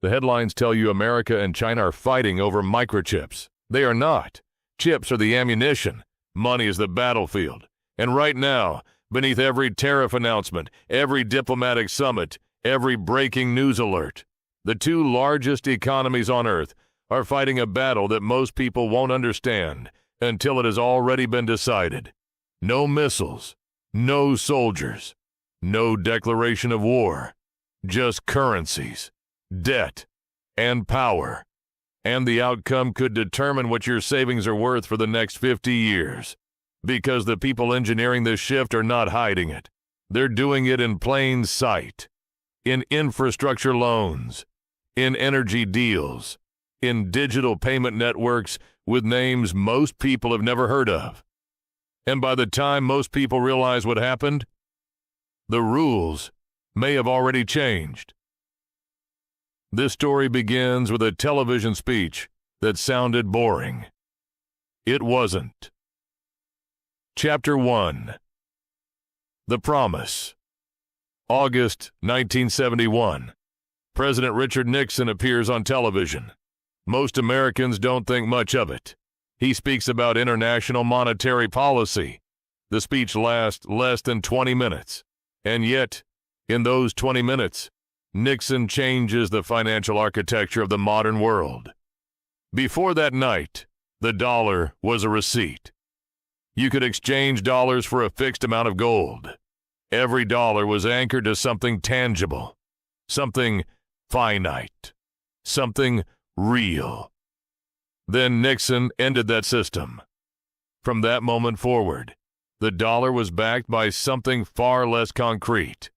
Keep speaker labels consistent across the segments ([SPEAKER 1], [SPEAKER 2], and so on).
[SPEAKER 1] The headlines tell you America and China are fighting over microchips. They are not. Chips are the ammunition. Money is the battlefield. And right now, beneath every tariff announcement, every diplomatic summit, every breaking news alert, the two largest economies on Earth are fighting a battle that most people won't understand until it has already been decided. No missiles, no soldiers, no declaration of war, just currencies, debt, and power. And the outcome could determine what your savings are worth for the next 50 years. Because the people engineering this shift are not hiding it. They're doing it in plain sight. In infrastructure loans, in energy deals, in digital payment networks with names most people have never heard of. And by the time most people realize what happened, the rules may have already changed. This story begins with a television speech that sounded boring. It wasn't. Chapter 1. The Promise. August 1971. President Richard Nixon appears on television. Most Americans don't think much of it. He speaks about international monetary policy. The speech lasts less than 20 minutes. And yet, in those 20 minutes, Nixon changes the financial architecture of the modern world. Before that night, the dollar was a receipt. You could exchange dollars for a fixed amount of gold. Every dollar was anchored to something tangible, something finite, something real. Then Nixon ended that system. From that moment forward, the dollar was backed by something far less concrete.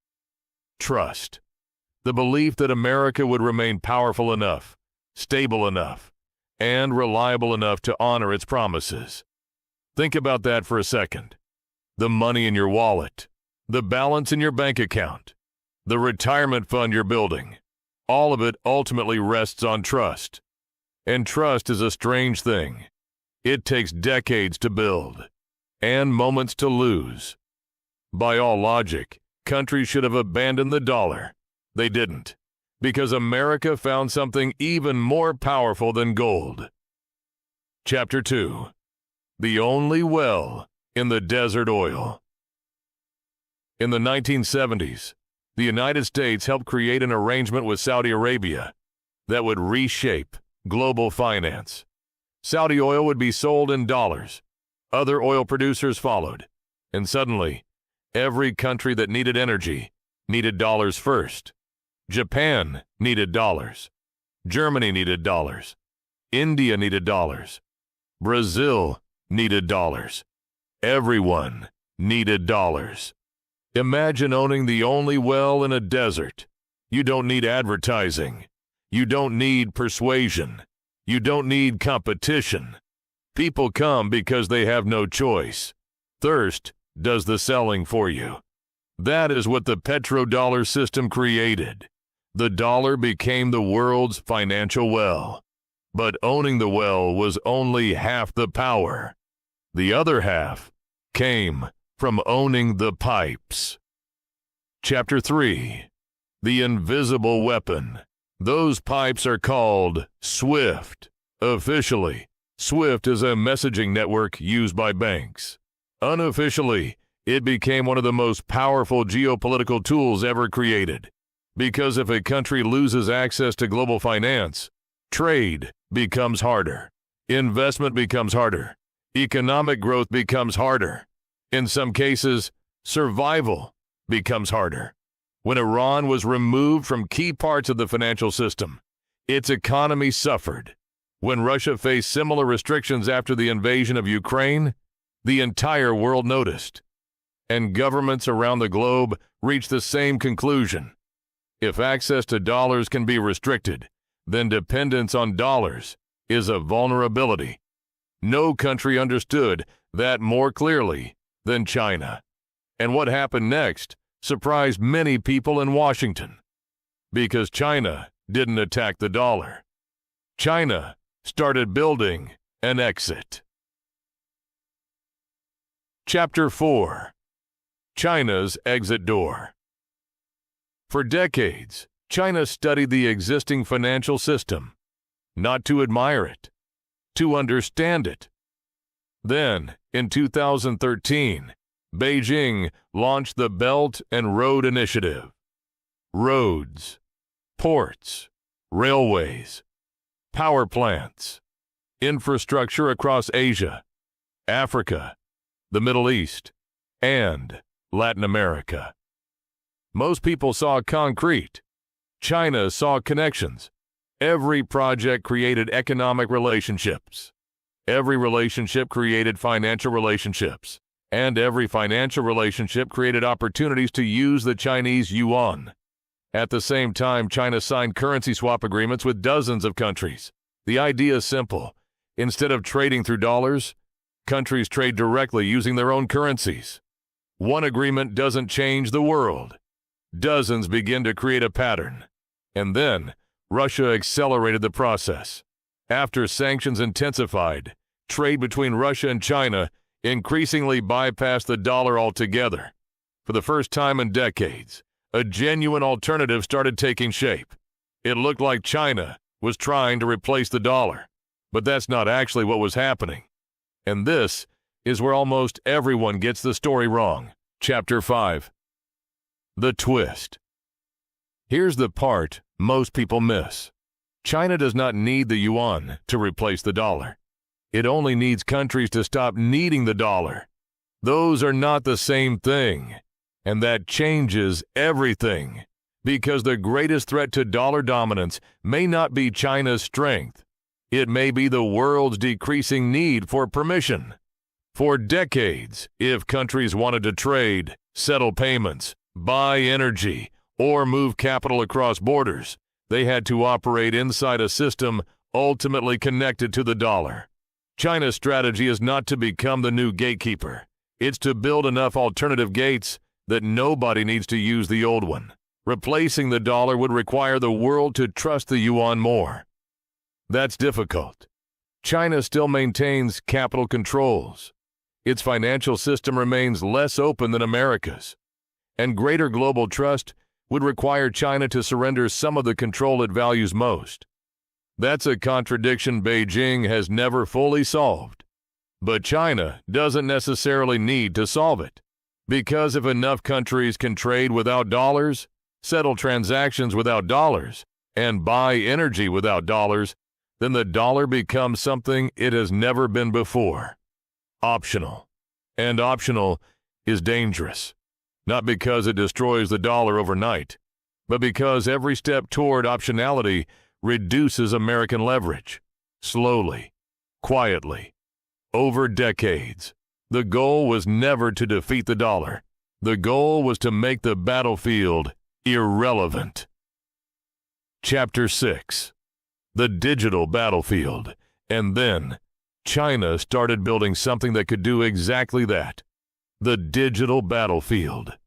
[SPEAKER 1] Trust. The belief that America would remain powerful enough, stable enough, and reliable enough to honor its promises. Think about that for a second. The money in your wallet, the balance in your bank account, the retirement fund you're building, all of it ultimately rests on trust. And trust is a strange thing. It takes decades to build, and moments to lose. By all logic, countries should have abandoned the dollar. They didn't, because America found something even more powerful than gold. Chapter 2. The only well in the desert oil. In the 1970s, the United States helped create an arrangement with Saudi Arabia that would reshape global finance. Saudi oil would be sold in dollars. Other oil producers followed. And suddenly, every country that needed energy needed dollars first. Japan needed dollars. Germany needed dollars. India needed dollars. Brazil needed dollars. Everyone needed dollars. Imagine owning the only well in a desert. You don't need advertising. You don't need persuasion. You don't need competition. People come because they have no choice. Thirst does the selling for you. That is what the petrodollar system created. The dollar became the world's financial well. But owning the well was only half the power. The other half came from owning the pipes. Chapter 3. The Invisible Weapon. Those pipes are called SWIFT. Officially, SWIFT is a messaging network used by banks. Unofficially, it became one of the most powerful geopolitical tools ever created. Because if a country loses access to global finance, trade becomes harder. Investment becomes harder. Economic growth becomes harder. In some cases, survival becomes harder. When Iran was removed from key parts of the financial system, its economy suffered. When Russia faced similar restrictions after the invasion of Ukraine, the entire world noticed. And governments around the globe reached the same conclusion. If access to dollars can be restricted, then dependence on dollars is a vulnerability. No country understood that more clearly than China. And what happened next surprised many people in Washington. Because China didn't attack the dollar. China started building an exit. Chapter 4. China's Exit Door. For decades, China studied the existing financial system, not to admire it, to understand it. Then, in 2013, Beijing launched the Belt and Road Initiative. Roads, ports, railways, power plants, infrastructure across Asia, Africa, the Middle East, and Latin America. Most people saw concrete. China saw connections. Every project created economic relationships. Every relationship created financial relationships. And every financial relationship created opportunities to use the Chinese yuan. At the same time, China signed currency swap agreements with dozens of countries. The idea is simple. Instead of trading through dollars, countries trade directly using their own currencies. One agreement doesn't change the world. Dozens begin to create a pattern. And then, Russia accelerated the process. After sanctions intensified, trade between Russia and China increasingly bypassed the dollar altogether. For the first time in decades, a genuine alternative started taking shape. It looked like China was trying to replace the dollar, but that's not actually what was happening. And this is where almost everyone gets the story wrong. Chapter 5. The twist. Here's the part most people miss. China does not need the yuan to replace the dollar. It only needs countries to stop needing the dollar. Those are not the same thing. And that changes everything. Because the greatest threat to dollar dominance may not be China's strength. It may be the world's decreasing need for permission. For decades, if countries wanted to trade, settle payments, buy energy, or move capital across borders, they had to operate inside a system ultimately connected to the dollar. China's strategy is not to become the new gatekeeper. It's to build enough alternative gates that nobody needs to use the old one. Replacing the dollar would require the world to trust the yuan more. That's difficult. China still maintains capital controls. Its financial system remains less open than America's. And greater global trust would require China to surrender some of the control it values most. That's a contradiction Beijing has never fully solved. But China doesn't necessarily need to solve it. Because if enough countries can trade without dollars, settle transactions without dollars, and buy energy without dollars, then the dollar becomes something it has never been before. Optional. And optional is dangerous. Not because it destroys the dollar overnight, but because every step toward optionality reduces American leverage. Slowly, quietly, over decades. The goal was never to defeat the dollar. The goal was to make the battlefield irrelevant. Chapter 6. The digital battlefield. And then, China started building something that could do exactly that. The digital battlefield.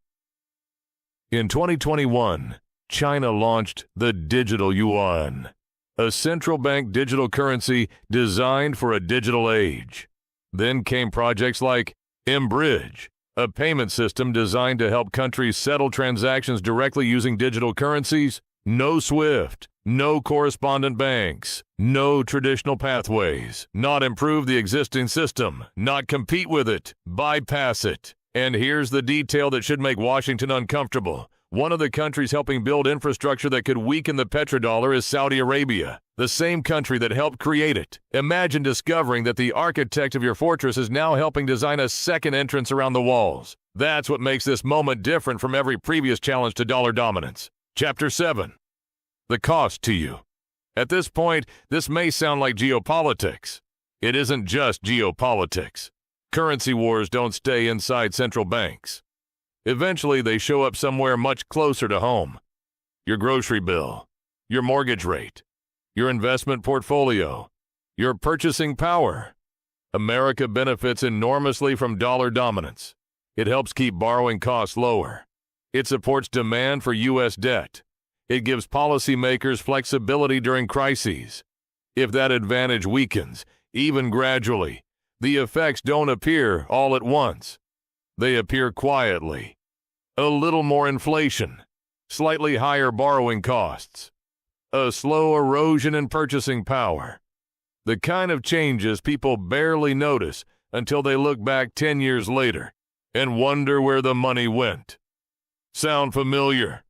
[SPEAKER 1] In 2021, China launched the digital yuan, a central bank digital currency designed for a digital age. Then came projects like mBridge, a payment system designed to help countries settle transactions directly using digital currencies. No SWIFT, no correspondent banks, no traditional pathways, not improve the existing system, not compete with it, bypass it. And here's the detail that should make Washington uncomfortable. One of the countries helping build infrastructure that could weaken the petrodollar is Saudi Arabia, the same country that helped create it. Imagine discovering that the architect of your fortress is now helping design a second entrance around the walls. That's what makes this moment different from every previous challenge to dollar dominance. Chapter 7. The cost to you. At this point, this may sound like geopolitics. It isn't just geopolitics. Currency wars don't stay inside central banks. Eventually, they show up somewhere much closer to home. Your grocery bill, your mortgage rate, your investment portfolio, your purchasing power. America benefits enormously from dollar dominance. It helps keep borrowing costs lower. It supports demand for U.S. debt. It gives policymakers flexibility during crises. If that advantage weakens, even gradually, the effects don't appear all at once. They appear quietly. A little more inflation, slightly higher borrowing costs, a slow erosion in purchasing power. The kind of changes people barely notice until they look back 10 years later and wonder where the money went. Sound familiar?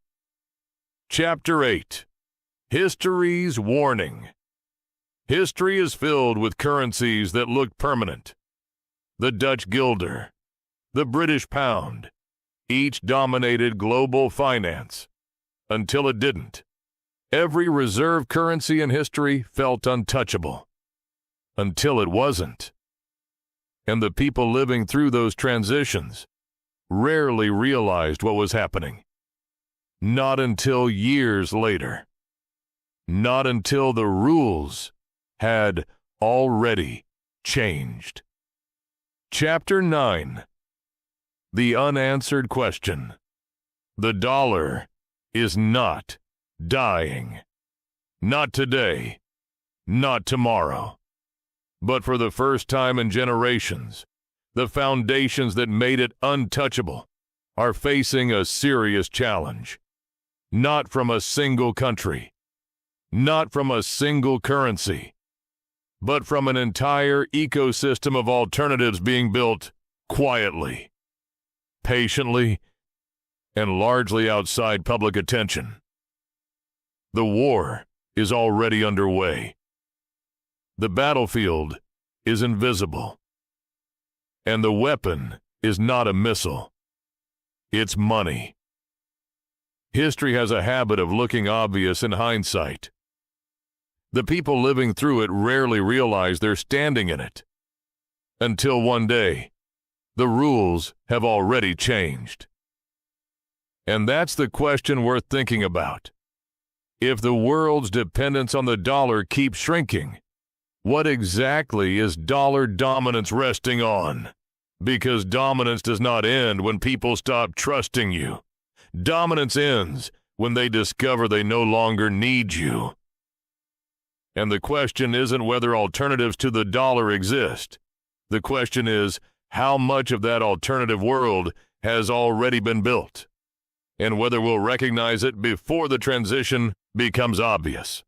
[SPEAKER 1] Chapter 8. History's Warning. History is filled with currencies that looked permanent. The Dutch guilder, the British pound, each dominated global finance, until it didn't. Every reserve currency in history felt untouchable, until it wasn't. And the people living through those transitions rarely realized what was happening. Not until years later. Not until the rules had already changed. Chapter 9. The Unanswered Question. The dollar is not dying. Not today, not tomorrow. But for the first time in generations, the foundations that made it untouchable are facing a serious challenge. Not from a single country, not from a single currency, but from an entire ecosystem of alternatives being built quietly, patiently, and largely outside public attention. The war is already underway. The battlefield is invisible. And the weapon is not a missile. It's money. History has a habit of looking obvious in hindsight. The people living through it rarely realize they're standing in it. Until one day, the rules have already changed. And that's the question worth thinking about. If the world's dependence on the dollar keeps shrinking, what exactly is dollar dominance resting on? Because dominance does not end when people stop trusting you. Dominance ends when they discover they no longer need you. And the question isn't whether alternatives to the dollar exist. The question is how much of that alternative world has already been built, and whether we'll recognize it before the transition becomes obvious.